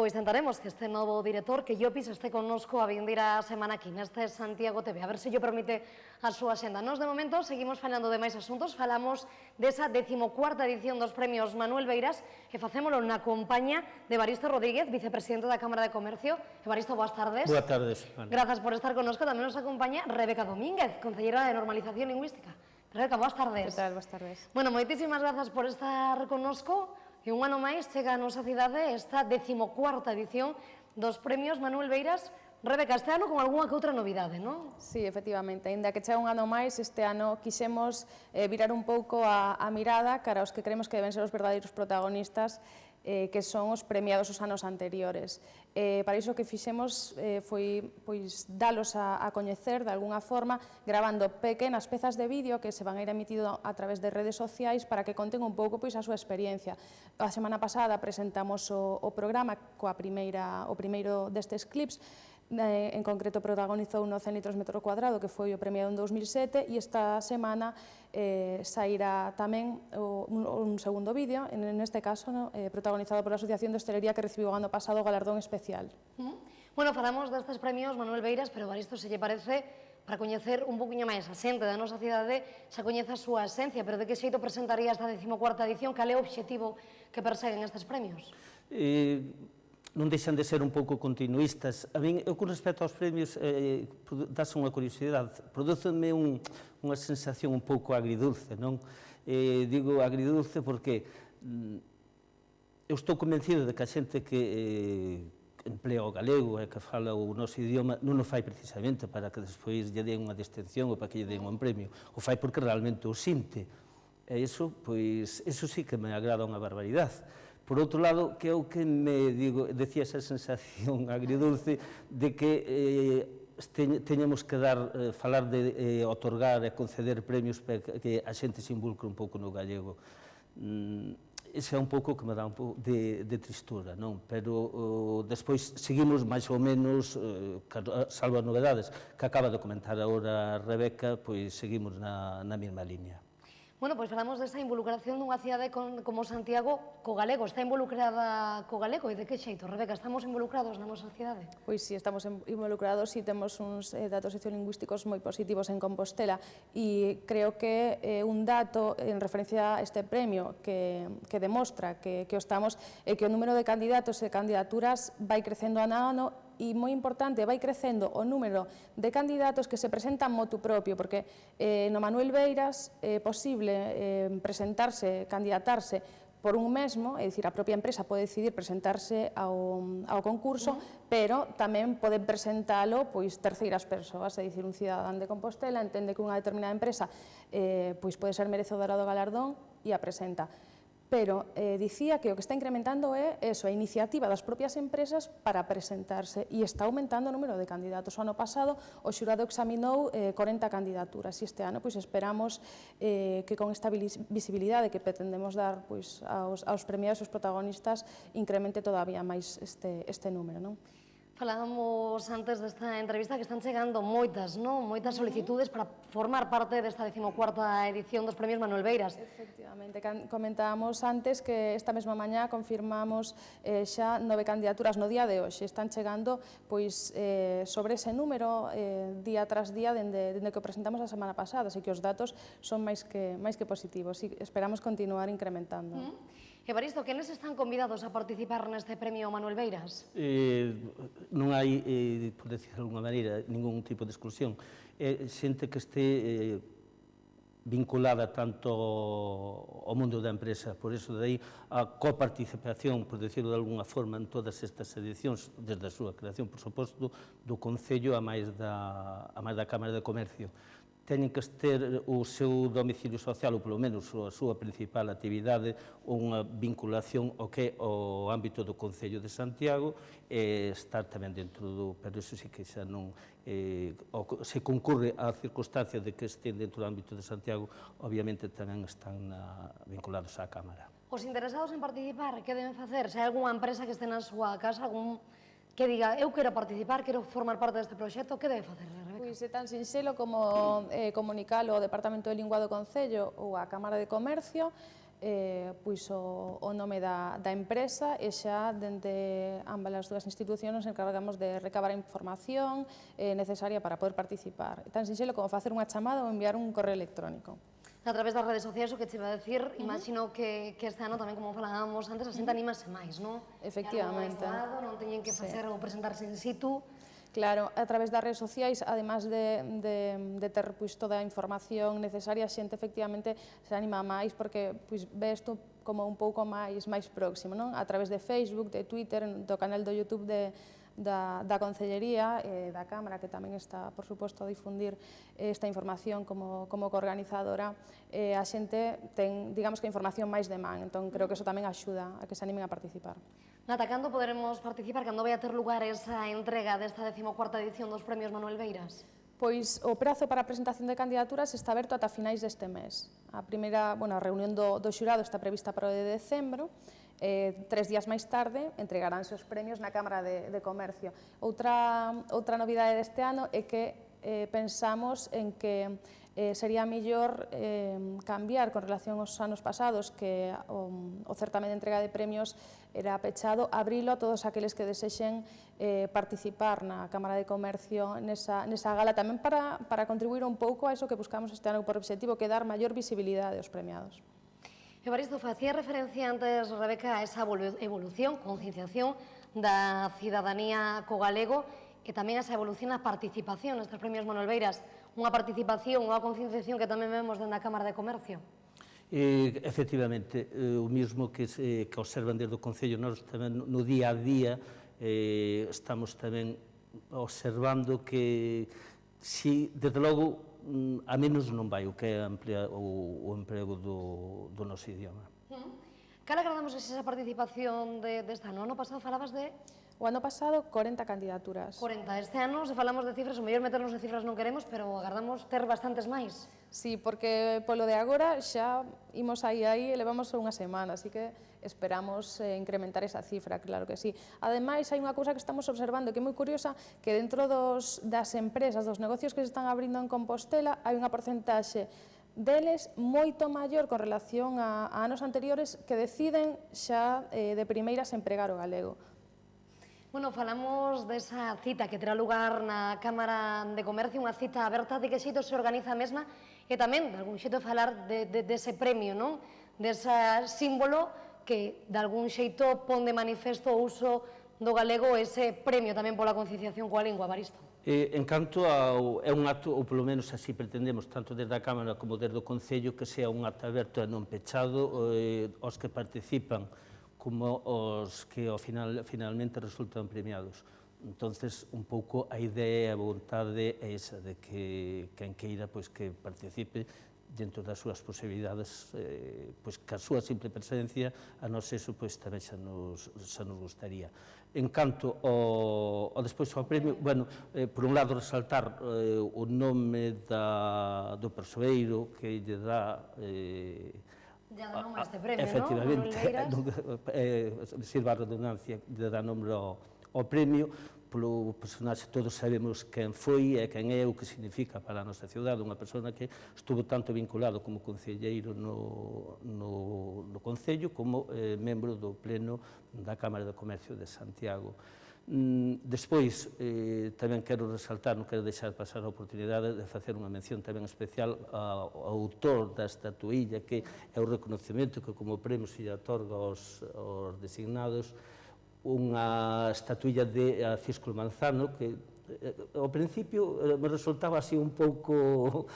Pois tentaremos que este novo director, que Llopis, este connosco a vindeira semana aquí neste Santiago TV, a ver se lle permite a súa xenda. Nos, de momento, seguimos falando de máis asuntos, falamos desa 14ª edición dos premios Manuel Beiras e facémolo na compañía de Evaristo Rodríguez, vicepresidente da Cámara de Comercio. Evaristo, boas tardes. Boas tardes, Ana. Grazas por estar connosco. Tamén nos acompaña Rebeca Domínguez, concellera de Normalización Lingüística. Rebeca, boas tardes. Que tal? Boas tardes. Bueno, moitísimas grazas por estar connosco. E un ano máis chega a nosa cidade esta 14ª edición dos premios Manuel Beiras. Rebeca, este ano con algunha que outra novidade, non? Sí, efectivamente, aínda que chega un ano máis, este ano quixemos virar un pouco a mirada cara aos que creemos que deben ser os verdadeiros protagonistas, que son os premiados os anos anteriores. Para iso que fixemos foi dalos a coñecer de alguna forma, gravando pequenas pezas de vídeo que se van a ir emitido a través de redes sociais para que conten un pouco a súa experiencia. A semana pasada presentamos o programa o primeiro destes clips, en concreto protagonizou no 100 litros metro cuadrado, que foi o premiado en 2007, e esta semana sairá tamén un segundo vídeo, neste caso protagonizado pola Asociación de Hostelería, que recibiu o ano pasado o galardón especial. Bueno, falamos destes premios Manuel Beiras, pero Evaristo, se lle parece, para coñecer un poquinho máis a xente da nosa cidade, xa coñece a súa esencia, pero de que xeito presentaría esta 14ª edición? Cal é o obxectivo que perseguen estes premios? Non deixan de ser un pouco continuistas. A min, eu con respecto aos premios, dase unha curiosidade, prodúcenme unha sensación un pouco agridulce, non? Digo agridulce porque eu estou convencido de que a xente que emplea o galego e que fala o noso idioma non o fai precisamente para que despois lle den unha distinción ou para que lle den un premio, o fai porque realmente o sinte. E iso, pois, iso sí que me agrada unha barbaridade. Por outro lado, que é o que me decía esa sensación agridulce de que teñamos que falar de otorgar e conceder premios para que a xente se involucre un pouco no gallego. Ese é un pouco que me dá un pouco de tristura, non? Pero despois seguimos máis ou menos, salvo as novedades que acaba de comentar agora a Rebeca, pois seguimos na mesma línea. Bueno, pois falamos desa involucración dunha cidade como Santiago co galego. Está involucrada co galego e de que xeito? Rebeca, estamos involucrados na nosa cidade? Pois si, estamos involucrados e temos uns datos sociolingüísticos moi positivos en Compostela e creo que un dato en referencia a este premio que demostra que o estamos é que o número de candidatos e candidaturas vai crecendo ano a ano e, moi importante, vai crecendo o número de candidatos que se presentan motu propio, porque no Manuel Beiras é posible presentarse, candidatarse por un mesmo, é dicir, a propia empresa pode decidir presentarse ao concurso, pero tamén poden presentalo terceiras persoas, é dicir, un cidadán de Compostela entende que unha determinada empresa pode ser merecedora do galardón e a presenta. Pero dicía que o que está incrementando é a iniciativa das propias empresas para presentarse e está aumentando o número de candidatos. O ano pasado o xurado examinou 40 candidaturas e este ano esperamos que con esta visibilidade que pretendemos dar aos premiados e aos protagonistas incremente todavía máis este número, non? Falábamos antes desta entrevista que están chegando moitas solicitudes para formar parte desta 14ª edición dos premios Manuel Beiras. Efectivamente, comentábamos antes que esta mesma mañá confirmamos xa 9 candidaturas no día de hoxe. Están chegando sobre ese número día tras día dende que o presentamos a semana pasada, así que os datos son máis que positivos e esperamos continuar incrementando. Evaristo, quenes están convidados a participar neste premio Manuel Beiras? Non hai, por decir de alguna maneira, ningún tipo de exclusión. Xente que este vinculada tanto ao mundo da empresa, por iso de aí a coparticipación, por decirlo de alguna forma, en todas estas edicións, desde a súa creación, por suposto, do Concello a máis da Cámara de Comercio. Teñen que ter o seu domicilio social, ou polo menos a súa principal actividade, unha vinculación ao que é o ámbito do Concello de Santiago e estar tamén dentro do... Pero iso sí que xa non... Se concurre á circunstancia de que estén dentro do ámbito de Santiago, obviamente tamén están vinculados á Cámara. Os interesados en participar, que deben facer? Se hai algunha empresa que este na súa casa, que diga, eu quero participar, quero formar parte deste proxecto, que debe facer, Rebeca? Pois é tan sinxelo como comunicalo ao Departamento de Lingua do Concello ou á Cámara de Comercio, pois o nome da empresa e xa dende ambas as dúas institucións nos encargamos de recabar a información necesaria para poder participar. Tan sinxelo como facer unha chamada ou enviar un correo electrónico. A través das redes sociais, o que te iba a decir, imagino que este ano tamén, como falábamos antes, a xente anímase máis, non? Efectivamente. Non teñen que facer ou presentarse in situ. Claro, a través das redes sociais, además de ter toda a información necesaria, a xente efectivamente se anima máis porque ve isto como un pouco máis próximo, non? A través de Facebook, de Twitter, do canal do YouTube da Concellería e da Cámara, que tamén está, por suposto, a difundir esta información como coorganizadora, a xente ten, digamos que, información máis de man, entón creo que iso tamén axuda a que se animen a participar. Nata, cando poderemos participar? Cando vai a ter lugar esa entrega desta 14ª edición dos Premios Manuel Beiras? Pois o prazo para a presentación de candidaturas está aberto ata finais deste mes. A primeira, a reunión do xurado está prevista para o de decembro. 3 días máis tarde entregaránse os premios na Cámara de Comercio. Outra novidade deste ano é que pensamos en que sería mellor cambiar con relación aos anos pasados, que o certame de entrega de premios era pechado, abrilo a todos aqueles que desexen participar na Cámara de Comercio nesa gala, tamén para contribuir un pouco a iso que buscamos este ano por obxectivo, que dar maior visibilidade aos premiados. Evaristo, facía referencia antes, Rebeca, a esa evolución, concienciación da cidadanía co galego e tamén a esa evolución na participación nestes Premios Manuel Beiras, unha participación, unha concienciación que tamén vemos dentro da Cámara de Comercio. Efectivamente, o mesmo que observan desde o Concello, nós tamén no día a día estamos tamén observando que, si, desde logo, a menos non vai o que é o emprego do noso idioma. Cal agradamos esa participación deste ano? O ano pasado falabas de... O ano pasado, 40 candidaturas. 40. Este ano, se falamos de cifras, o mellor meternos de cifras non queremos, pero agardamos ter bastantes máis. Sí, porque polo de agora xa imos aí e levamos unha semana, así que esperamos incrementar esa cifra, claro que sí. Ademais, hai unha cousa que estamos observando que é moi curiosa, que dentro das empresas, dos negocios que se están abrindo en Compostela, hai unha porcentaxe deles moito maior con relación a anos anteriores que deciden xa de primeiras empregar o galego. Bueno, falamos desa cita que terá lugar na Cámara de Comercio, unha cita aberta, de que xeito se organiza a mesma, e tamén, de algún xeito, falar dese premio, non? Dese símbolo que, de algún xeito, pon de manifesto o uso do galego, ese premio tamén pola concienciación coa lingua, Evaristo. En canto é un acto, ou polo menos así pretendemos, tanto desde a Cámara como desde o Concello, que sea un acto aberto e non pechado, aos que participan como os que finalmente resultan premiados. Entonces, un pouco a idea e a vontade é esa, de que quen queira que participe dentro das súas posibilidades, que a súa simple presencia, a nós eso tamén xa nos gustaría. En canto ao despois ao premio, bueno, por un lado resaltar o nome do persoeiro que lle dá Ya dá nome a este premio, efectivamente, sirva a redundancia, de dar nome ao premio, polo personaxe todos sabemos quen foi e quen é, o que significa para a nosa cidade, unha persona que estuvo tanto vinculado como concelleiro no Concello como membro do Pleno da Cámara de Comercio de Santiago. Despois, tamén quero resaltar, non quero deixar pasar a oportunidade de facer unha mención tamén especial ao autor da estatuilla, que é o reconocemento que como premio se lle otorga aos designados, unha estatuilla de Cisco Manzano, que ao principio me resultaba así un pouco,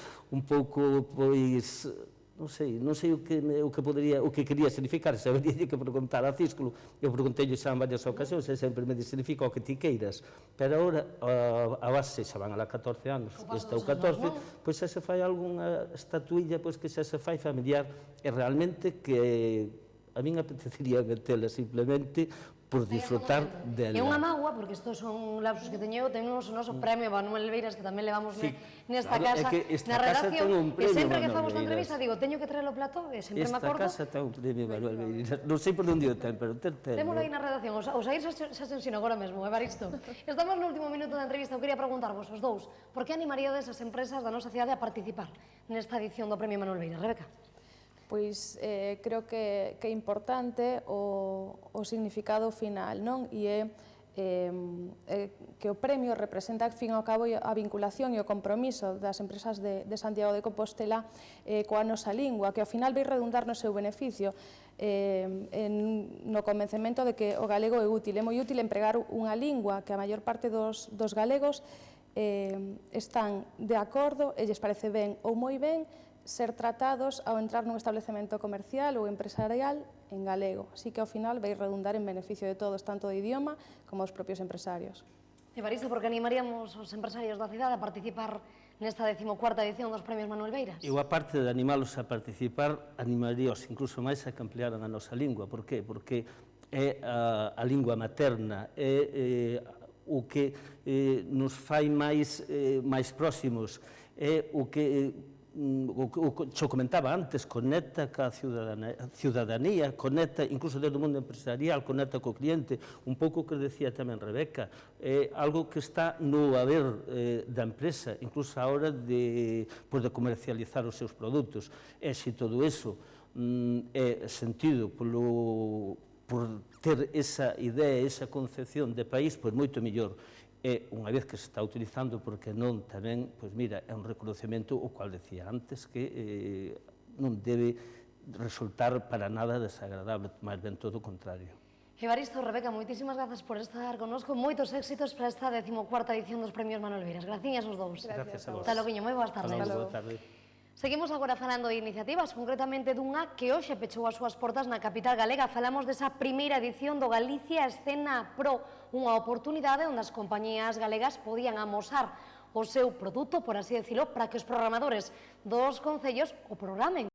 pois, non sei o que quería significar, se habría que preguntar a Cisco, eu preguntei-lhe xa en varias ocasións, e sempre me significa o que ti queiras, pero agora, a base, xa van a 14 anos, este é o 14, pois xa se fai algunha estatuilla que xa se fai familiar, e realmente que a min apetecería metela simplemente por disfrutar dela. É unha mágoa, porque estos son lapsos que teño, temos o noso premio Manuel Beiras, que tamén levamos nesta casa, na redacción, e sempre que famos na entrevista digo, teño que traer o plató, e sempre me acordo. Esta casa ten un premio Manuel Beiras, non sei por onde o ten, pero ten. Témolo aí na redacción, os saír xa se ensino agora mesmo, Evaristo. Estamos no último minuto da entrevista, eu quería preguntarvos os dous, por que animaríades as empresas da nosa cidade a participar nesta edición do premio Manuel Beiras? Rebeca? Pois creo que é importante o significado final, non? E é que o premio representa, ao fin e ao cabo, a vinculación e o compromiso das empresas de Santiago de Compostela coa nosa lingua, que ao final vai redundar no seu beneficio, no convencemento de que o galego é útil. É moi útil empregar unha lingua que a maior parte dos galegos están de acordo e lles parece ben ou moi ben ser tratados ao entrar nun establecemento comercial ou empresarial en galego. Así que ao final vai redundar en beneficio de todos, tanto do idioma como dos propios empresarios. Evaristo, por que animaríamos os empresarios da cidade a participar nesta 14ª edición dos Premios Manuel Beiras? Eu, a parte de animalos a participar, animaríos incluso máis a que ampliaran a nosa lingua. Por qué? Porque é a lingua materna, é o que nos fai máis próximos, é o que xo comentaba antes, conecta ca ciudadanía, conecta incluso desde o mundo empresarial, conecta co cliente, un pouco que decía tamén Rebeca, é algo que está no haber da empresa, incluso a hora de comercializar os seus produtos. E se todo iso é sentido por ter esa idea, esa concepción de país, pois moito mellor. E unha vez que se está utilizando, porque non tamén, pois mira, é un reconocemento o cual decía antes que non debe resultar para nada desagradable, máis ben todo o contrario. Evaristo, Rebeca, moitísimas grazas por estar connosco, moitos éxitos para esta 14ª edición dos Premios Manuel Beiras. Graciñas os dous. Gracias a vos. Hasta loguiño, moi boas tardes. Boa tarde. Seguimos agora falando de iniciativas, concretamente dunha que hoxe pechou as súas portas na capital galega. Falamos desa primeira edición do Galicia Escena Pro, unha oportunidade onde as compañías galegas podían amosar o seu produto, por así decirlo, para que os programadores dos concellos o programen.